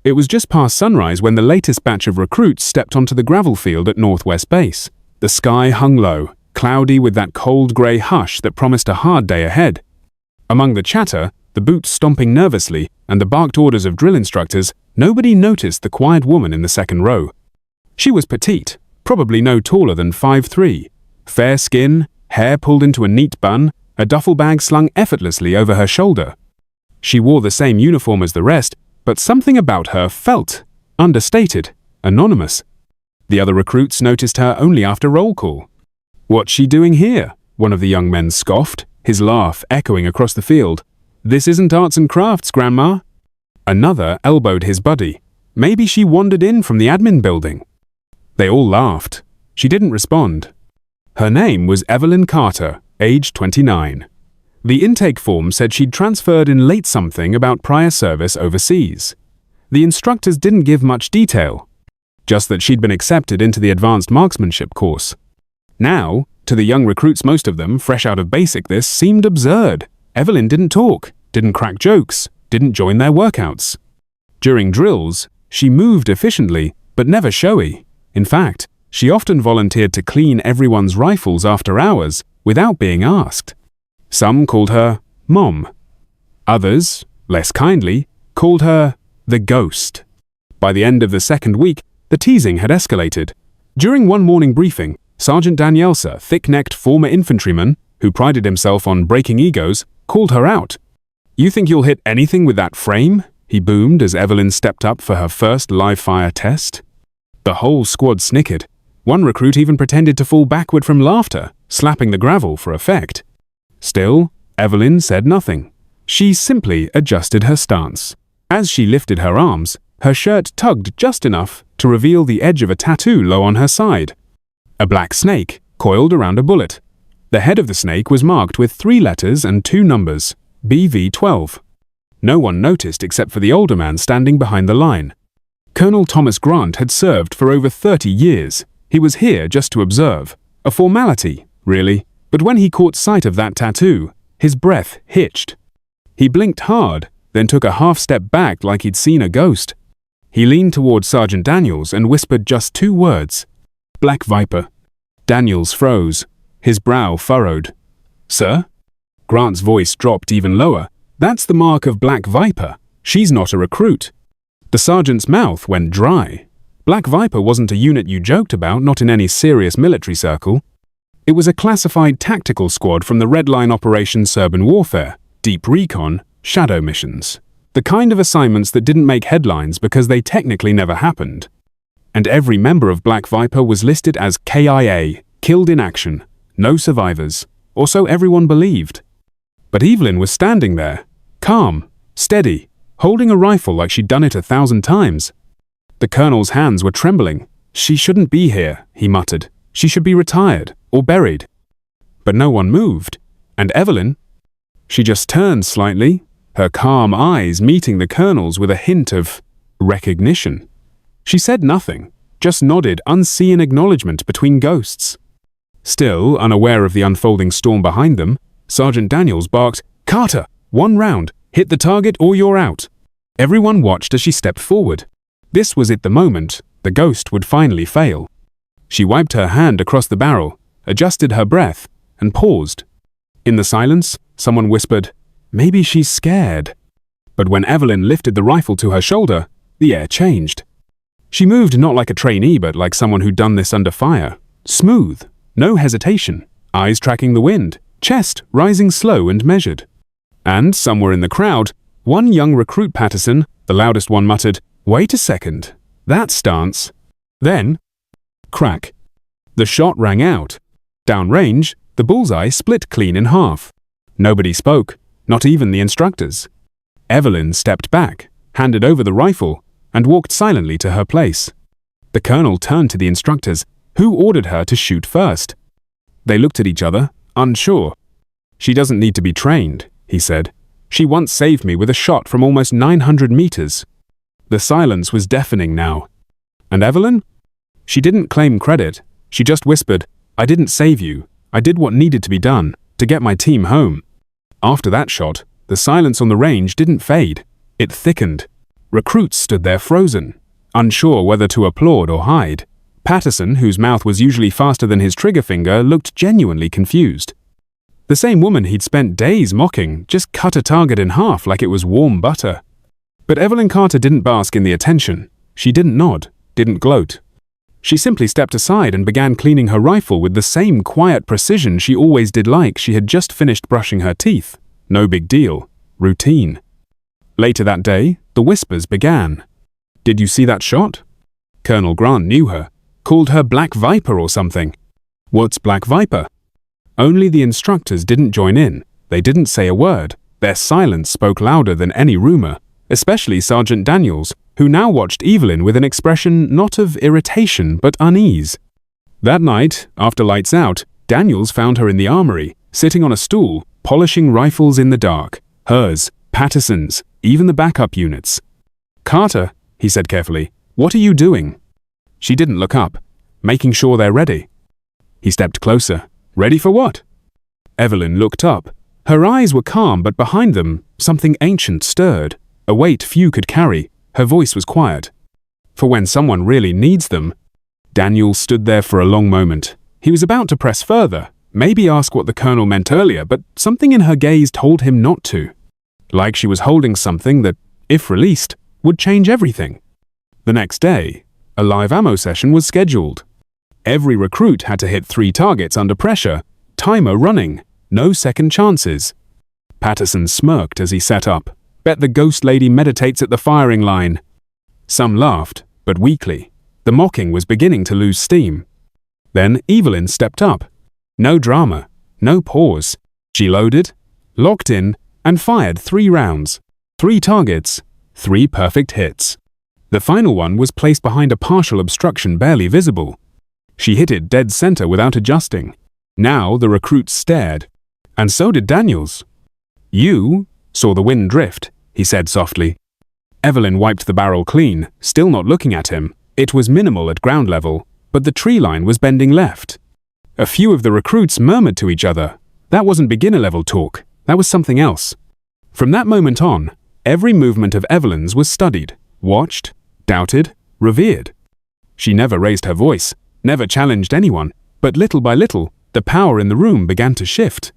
It was just past sunrise when the latest batch of recruits stepped onto the gravel field at Northwest Base. The sky hung low, cloudy with that cold grey hush that promised a hard day ahead. Among the chatter, the boots stomping nervously, and the barked orders of drill instructors, nobody noticed the quiet woman in the second row. She was petite, probably no taller than 5'3", fair skin, hair pulled into a neat bun, a duffel bag slung effortlessly over her shoulder. She wore the same uniform as the rest, but something about her felt understated, anonymous. The other recruits noticed her only after roll call. "What's she doing here?" one of the young men scoffed, his laugh echoing across the field. "This isn't arts and crafts, Grandma." Another elbowed his buddy. "Maybe she wandered in from the admin building." They all laughed. She didn't respond. Her name was Evelyn Carter, age 29. The intake form said she'd transferred in late something about prior service overseas. The instructors didn't give much detail, just that she'd been accepted into the advanced marksmanship course. Now, to the young recruits, most of them fresh out of basic, this seemed absurd. Evelyn didn't talk, didn't crack jokes, didn't join their workouts. During drills, she moved efficiently, but never showy. In fact, she often volunteered to clean everyone's rifles after hours without being asked. Some called her Mom. Others, less kindly, called her the Ghost. By the end of the second week, the teasing had escalated. During one morning briefing, Sergeant Danielsa, thick-necked former infantryman, who prided himself on breaking egos, called her out. "You think you'll hit anything with that frame?" he boomed as Evelyn stepped up for her first live-fire test. The whole squad snickered. One recruit even pretended to fall backward from laughter, slapping the gravel for effect. Still, Evelyn said nothing. She simply adjusted her stance. As she lifted her arms, her shirt tugged just enough to reveal the edge of a tattoo low on her side. A black snake coiled around a bullet. The head of the snake was marked with 3 letters and 2 numbers, BV12. No one noticed except for the older man standing behind the line. Colonel Thomas Grant had served for over 30 years. He was here just to observe. A formality, really. But when he caught sight of that tattoo, his breath hitched. He blinked hard, then took a half-step back like he'd seen a ghost. He leaned toward Sergeant Daniels and whispered just 2 words. "Black Viper." Daniels froze, his brow furrowed. "Sir?" Grant's voice dropped even lower. "That's the mark of Black Viper. She's not a recruit." The sergeant's mouth went dry. Black Viper wasn't a unit you joked about, not in any serious military circle. It was a classified tactical squad from the Red Line Operation Urban Warfare, Deep Recon, Shadow missions. The kind of assignments that didn't make headlines because they technically never happened. And every member of Black Viper was listed as KIA, killed in action, no survivors, or so everyone believed. But Evelyn was standing there, calm, steady, holding a rifle like she'd done it 1,000 times. The colonel's hands were trembling. "She shouldn't be here," he muttered. "She should be retired, or buried." But no one moved. And Evelyn? She just turned slightly, her calm eyes meeting the colonel's with a hint of recognition. She said nothing, just nodded unseen acknowledgement between ghosts. Still unaware of the unfolding storm behind them, Sergeant Daniels barked, "Carter, 1 round, hit the target or you're out." Everyone watched as she stepped forward. This was it, the moment the ghost would finally fail. She wiped her hand across the barrel, adjusted her breath, and paused. In the silence, someone whispered, "Maybe she's scared." But when Evelyn lifted the rifle to her shoulder, the air changed. She moved not like a trainee but like someone who'd done this under fire. Smooth, no hesitation, eyes tracking the wind, chest rising slow and measured. And somewhere in the crowd, one young recruit, Patterson, the loudest one, muttered, "Wait a second, that stance." Then, crack. The shot rang out. Downrange, the bullseye split clean in half. Nobody spoke, not even the instructors. Evelyn stepped back, handed over the rifle, and walked silently to her place. The colonel turned to the instructors, who ordered her to shoot first. They looked at each other, unsure. "She doesn't need to be trained," he said. "She once saved me with a shot from almost 900 meters. The silence was deafening now. And Evelyn? She didn't claim credit. She just whispered, "I didn't save you. I did what needed to be done to get my team home." After that shot, the silence on the range didn't fade. It thickened. Recruits stood there frozen, unsure whether to applaud or hide. Patterson, whose mouth was usually faster than his trigger finger, looked genuinely confused. The same woman he'd spent days mocking just cut a target in half like it was warm butter. But Evelyn Carter didn't bask in the attention. She didn't nod, didn't gloat. She simply stepped aside and began cleaning her rifle with the same quiet precision she always did, like she had just finished brushing her teeth. No big deal. Routine. Later that day, the whispers began. "Did you see that shot?" Colonel Grant knew her, called her Black Viper or something. What's Black Viper? Only the instructors didn't join in. They didn't say a word. Their silence spoke louder than any rumor, especially Sergeant Daniels, who now watched Evelyn with an expression not of irritation but unease. That night, after lights out, Daniels found her in the armory, sitting on a stool, polishing rifles in the dark. Hers, Patterson's, even the backup units. "Carter," he said carefully, "what are you doing?" She didn't look up. "Making sure they're ready." He stepped closer. "Ready for what?" Evelyn looked up. Her eyes were calm, but behind them, something ancient stirred, a weight few could carry. Her voice was quiet. "For when someone really needs them." Daniel stood there for a long moment. He was about to press further, maybe ask what the colonel meant earlier, but something in her gaze told him not to. Like she was holding something that, if released, would change everything. The next day, a live ammo session was scheduled. Every recruit had to hit 3 targets under pressure, timer running, no second chances. Patterson smirked as he sat up. "Bet the ghost lady meditates at the firing line." Some laughed, but weakly. The mocking was beginning to lose steam. Then Evelyn stepped up. No drama, no pause. She loaded, locked in, and fired 3 rounds. 3 targets, 3 perfect hits. The final one was placed behind a partial obstruction barely visible. She hit it dead center without adjusting. Now the recruits stared. And so did Daniels. "You saw the wind drift," he said softly. Evelyn wiped the barrel clean, still not looking at him. It was minimal at ground level, but the tree line was bending left. A few of the recruits murmured to each other. That wasn't beginner-level talk. That was something else. From that moment on, every movement of Evelyn's was studied, watched, doubted, revered. She never raised her voice, never challenged anyone, but little by little, the power in the room began to shift.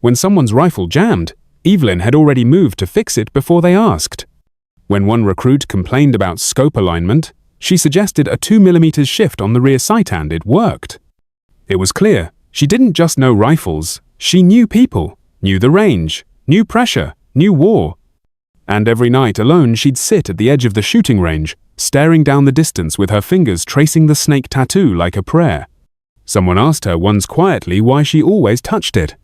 When someone's rifle jammed, Evelyn had already moved to fix it before they asked. When one recruit complained about scope alignment, she suggested a 2mm shift on the rear sight, and it worked. It was clear, she didn't just know rifles, she knew people, knew the range, knew pressure, knew war. And every night alone she'd sit at the edge of the shooting range, staring down the distance with her fingers tracing the snake tattoo like a prayer. Someone asked her once quietly why she always touched it.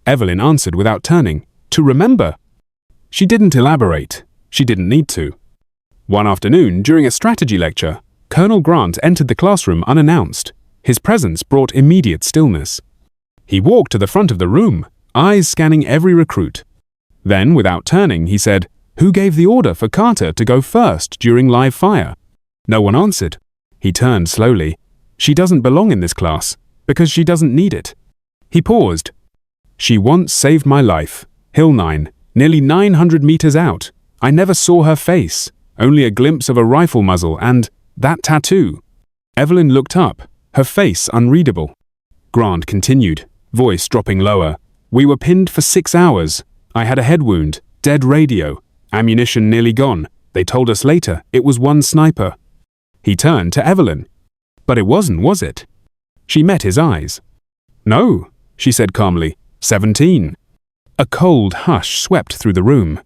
Evelyn answered without turning, "To remember." She didn't elaborate. She didn't need to. One afternoon, during a strategy lecture, Colonel Grant entered the classroom unannounced. His presence brought immediate stillness. He walked to the front of the room, eyes scanning every recruit. Then, without turning, he said, "Who gave the order for Carter to go first during live fire?" No one answered. He turned slowly. "She doesn't belong in this class, because she doesn't need it." He paused. "She once saved my life. Hill 9, nearly 900 meters out. I never saw her face, only a glimpse of a rifle muzzle and that tattoo." Evelyn looked up, her face unreadable. Grant continued, voice dropping lower. "We were pinned for 6 hours. I had a head wound, dead radio, ammunition nearly gone. They told us later it was one sniper." He turned to Evelyn. "But it wasn't, was it?" She met his eyes. "No," she said calmly. 17. A cold hush swept through the room.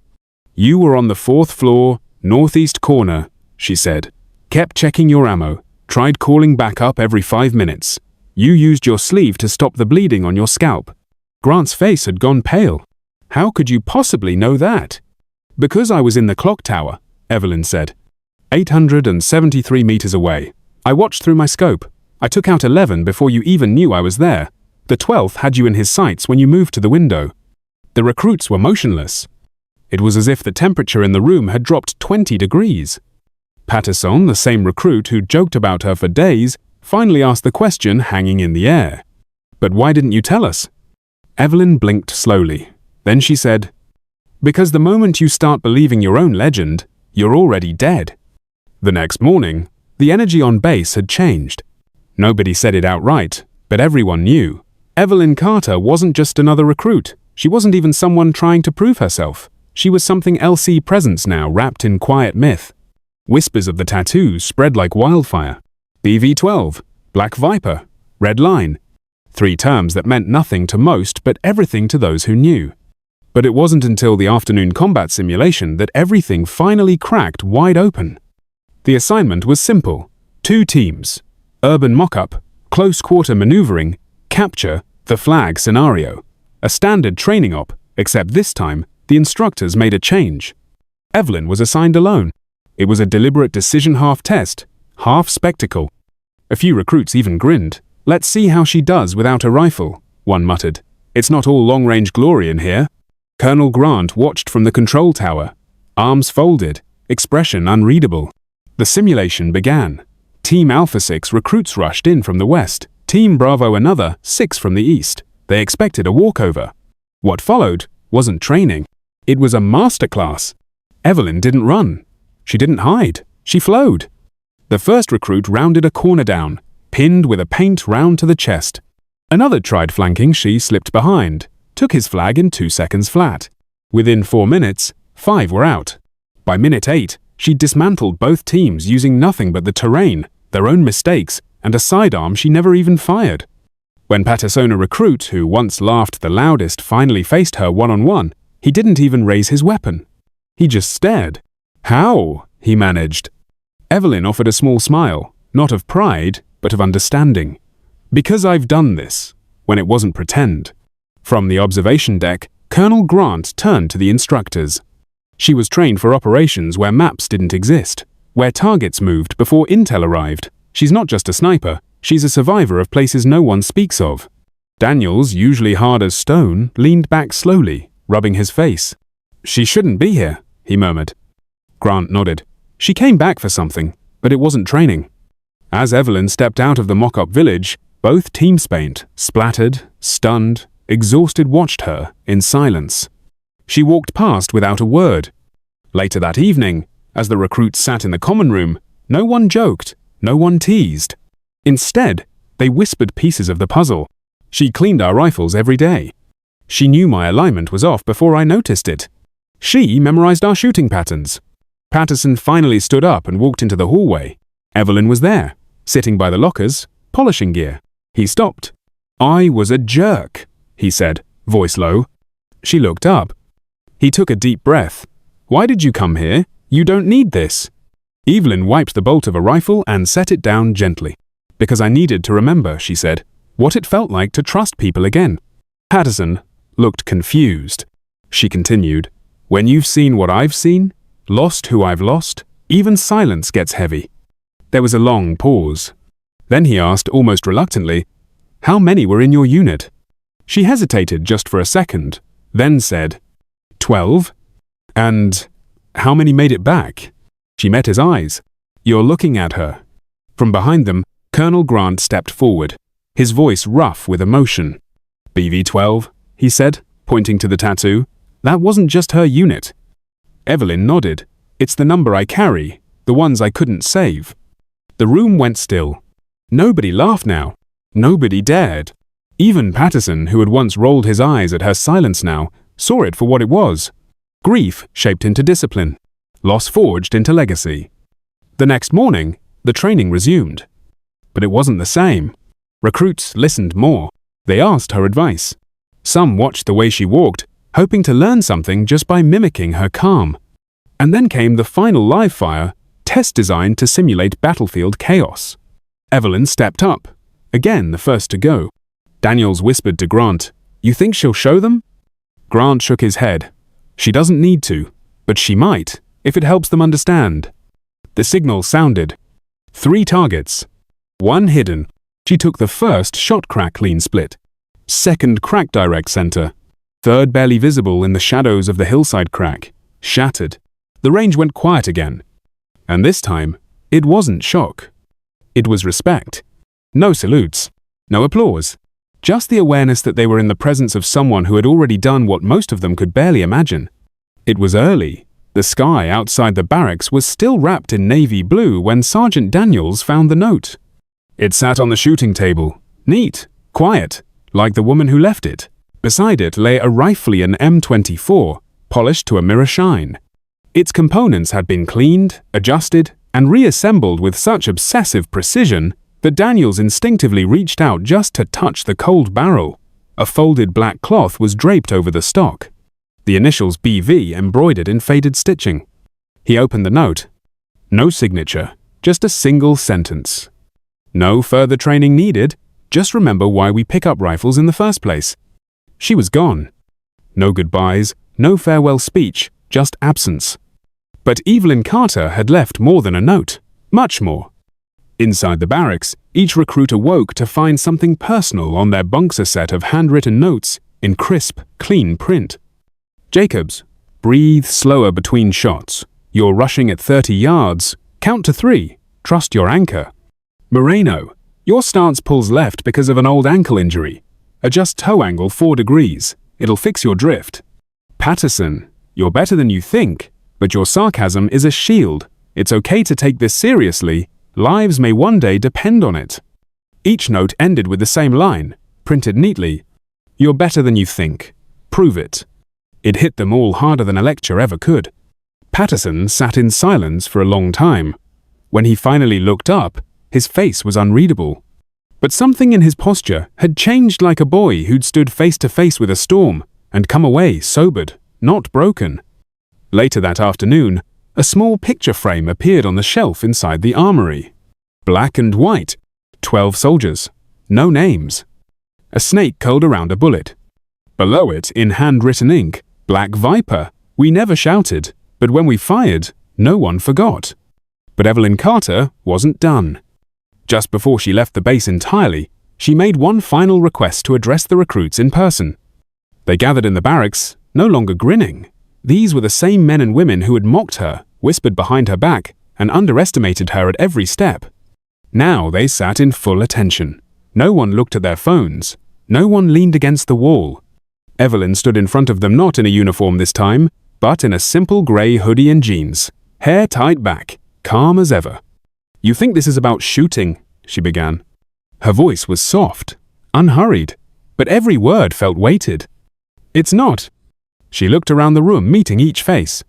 "You were on the 4th floor, northeast corner," she said. "Kept checking your ammo, tried calling back up every 5 minutes. You used your sleeve to stop the bleeding on your scalp." Grant's face had gone pale. "How could you possibly know that?" "Because I was in the clock tower," Evelyn said. 873 meters away. I watched through my scope. I took out 11 before you even knew I was there. The 12th had you in his sights when you moved to the window. The recruits were motionless. It was as if the temperature in the room had dropped 20 degrees. Patterson, the same recruit who'd joked about her for days, finally asked the question hanging in the air. "But why didn't you tell us?" Evelyn blinked slowly. Then she said, "Because the moment you start believing your own legend, You're already dead. The next morning, the energy on base had changed. Nobody said it outright, but everyone knew. Evelyn Carter wasn't just another recruit. She wasn't even someone trying to prove herself. She was something LC presence now, wrapped in quiet myth. Whispers of the tattoos spread like wildfire. BV-12, Black Viper, Red Line. 3 terms that meant nothing to most but everything to those who knew. But it wasn't until the afternoon combat simulation that everything finally cracked wide open. The assignment was simple. 2 teams. Urban mock-up, close quarter maneuvering, capture, the flag scenario. A standard training op, except this time, the instructors made a change. Evelyn was assigned alone. It was a deliberate decision, half test, half spectacle. A few recruits even grinned. Let's see how she does without a rifle, one muttered. It's not all long-range glory in here. Colonel Grant watched from the control tower, arms folded, expression unreadable. The simulation began. Team Alpha 6 recruits rushed in from the west, Team Bravo another 6 from the east. They expected a walkover. What followed wasn't training. It was a masterclass. Evelyn didn't run. She didn't hide. She flowed. The first recruit rounded a corner down, pinned with a paint round to the chest. Another tried flanking. She slipped behind, took his flag in 2 seconds flat. Within 4 minutes, 5 were out. By minute 8, she dismantled both teams using nothing but the terrain, their own mistakes, and a sidearm she never even fired. When Patterson, a recruit who once laughed the loudest, finally faced her one-on-one, he didn't even raise his weapon. He just stared. How? He managed. Evelyn offered a small smile, not of pride, but of understanding. Because I've done this, when it wasn't pretend. From the observation deck, Colonel Grant turned to the instructors. She was trained for operations where maps didn't exist, where targets moved before intel arrived. She's not just a sniper, she's a survivor of places no one speaks of. Daniels, usually hard as stone, leaned back slowly, rubbing his face. She shouldn't be here, he murmured. Grant nodded. She came back for something, but it wasn't training. As Evelyn stepped out of the mock-up village, both teams splattered, stunned, exhausted watched her in silence. She walked past without a word. Later that evening, as the recruits sat in the common room, no one joked, no one teased. Instead, they whispered pieces of the puzzle. She cleaned our rifles every day. She knew my alignment was off before I noticed it. She memorized our shooting patterns. Patterson finally stood up and walked into the hallway. Evelyn was there, sitting by the lockers, polishing gear. He stopped. I was a jerk, he said, voice low. She looked up. He took a deep breath. Why did you come here? You don't need this. Evelyn wiped the bolt of a rifle and set it down gently. Because I needed to remember, she said, what it felt like to trust people again. Patterson looked confused. She continued, when you've seen what I've seen, lost who I've lost, even silence gets heavy. There was a long pause. Then he asked almost reluctantly, how many were in your unit? She hesitated just for a second, then said, 12. And how many made it back? She met his eyes. You're looking at her. From behind them, Colonel Grant stepped forward, his voice rough with emotion. BV-12, he said, pointing to the tattoo. That wasn't just her unit. Evelyn nodded. It's the number I carry, the ones I couldn't save. The room went still. Nobody laughed now. Nobody dared. Even Patterson, who had once rolled his eyes at her silence now, saw it for what it was. Grief shaped into discipline. Loss forged into legacy. The next morning, the training resumed. But it wasn't the same. Recruits listened more. They asked her advice. Some watched the way she walked, hoping to learn something just by mimicking her calm. And then came the final live fire, test designed to simulate battlefield chaos. Evelyn stepped up, again the first to go. Daniels whispered to Grant, you think she'll show them? Grant shook his head. She doesn't need to, but she might, if it helps them understand. The signal sounded. 3 targets. 1 hidden. She took the first shot crack clean split. Second crack direct center. Third barely visible in the shadows of the hillside crack. Shattered. The range went quiet again. And this time, it wasn't shock. It was respect. No salutes. No applause. Just the awareness that they were in the presence of someone who had already done what most of them could barely imagine. It was early, The sky outside the barracks was still wrapped in navy blue when Sergeant Daniels found the note. It sat on the shooting table, neat, quiet, like the woman who left it. Beside it lay a Rifleman M24, polished to a mirror shine. Its components had been cleaned, adjusted, and reassembled with such obsessive precision that Daniels instinctively reached out just to touch the cold barrel. A folded black cloth was draped over the stock, the initials BV embroidered in faded stitching. He opened the note. No signature, just a single sentence. No further training needed, just remember why we pick up rifles in the first place. She was gone. No goodbyes, no farewell speech, just absence. But Evelyn Carter had left more than a note, much more. Inside the barracks, each recruit awoke to find something personal on their bunks, a set of handwritten notes in crisp, clean print. Jacobs, breathe slower between shots. You're rushing at 30 yards. Count to 3. Trust your anchor. Moreno, your stance pulls left because of an old ankle injury. Adjust toe angle 4 degrees. It'll fix your drift. Patterson, you're better than you think, but your sarcasm is a shield. It's okay to take this seriously. Lives may one day depend on it. Each note ended with the same line, printed neatly. You're better than you think. Prove it. It hit them all harder than a lecture ever could. Patterson sat in silence for a long time. When he finally looked up, his face was unreadable. But something in his posture had changed, like a boy who'd stood face to face with a storm and come away sobered, not broken. Later that afternoon, a small picture frame appeared on the shelf inside the armory. Black and white, 12 soldiers, no names. A snake curled around a bullet. Below it, in handwritten ink, Black Viper, we never shouted, but when we fired, no one forgot. But Evelyn Carter wasn't done. Just before she left the base entirely, she made one final request to address the recruits in person. They gathered in the barracks, no longer grinning. These were the same men and women who had mocked her, whispered behind her back, and underestimated her at every step. Now they sat in full attention. No one looked at their phones. No one leaned against the wall. Evelyn stood in front of them, not in a uniform this time, but in a simple grey hoodie and jeans, hair tied back, calm as ever. You think this is about shooting, she began. Her voice was soft, unhurried, but every word felt weighted. It's not. She looked around the room, meeting each face.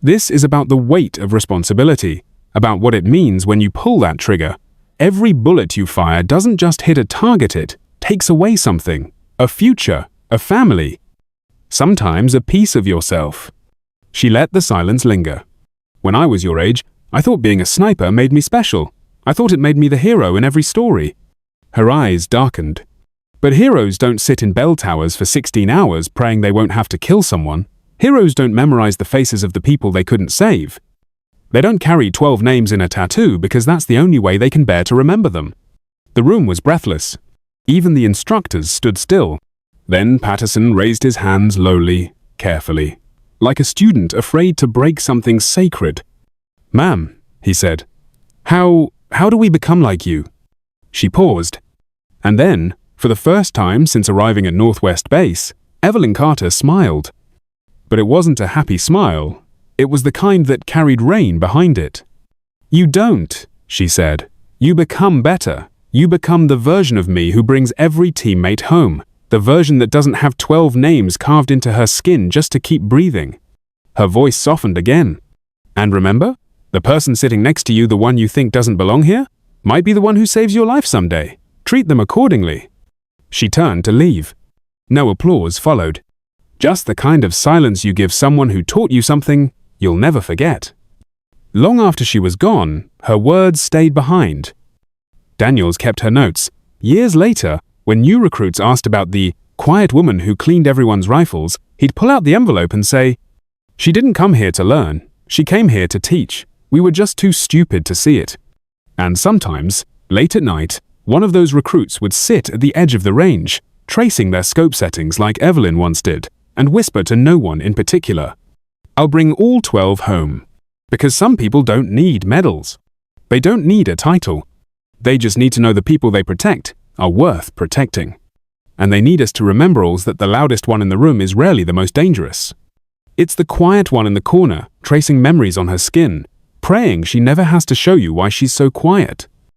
This is about the weight of responsibility, about what it means when you pull that trigger. Every bullet you fire doesn't just hit a target, it takes away something, a future, a family, sometimes a piece of yourself. She let the silence linger. When I was your age, I thought being a sniper made me special. I thought it made me the hero in every story. Her eyes darkened. But heroes don't sit in bell towers for 16 hours praying they won't have to kill someone. Heroes don't memorize the faces of the people they couldn't save. They don't carry 12 names in a tattoo because that's the only way they can bear to remember them. The room was breathless. Even the instructors stood still. Then Patterson raised his hands lowly, carefully, like a student afraid to break something sacred. Ma'am, he said, how do we become like you? She paused. And then, for the first time since arriving at Northwest Base, Evelyn Carter smiled. But it wasn't a happy smile. It was the kind that carried rain behind it. You don't, she said. You become better. You become the version of me who brings every teammate home. The version that doesn't have 12 names carved into her skin just to keep breathing. Her voice softened again. And remember, the person sitting next to you, the one you think doesn't belong here, might be the one who saves your life someday. Treat them accordingly. She turned to leave. No applause followed. Just the kind of silence you give someone who taught you something you'll never forget. Long after she was gone, her words stayed behind. Daniels kept her notes. Years later, when new recruits asked about the quiet woman who cleaned everyone's rifles, he'd pull out the envelope and say, "She didn't come here to learn. She came here to teach. We were just too stupid to see it." And sometimes, late at night, one of those recruits would sit at the edge of the range, tracing their scope settings like Evelyn once did, and whisper to no one in particular, "I'll bring all 12 home." Because some people don't need medals. They don't need a title. They just need to know the people they protect are worth protecting. And they need us to remember that the loudest one in the room is rarely the most dangerous. It's the quiet one in the corner, tracing memories on her skin, praying she never has to show you why she's so quiet.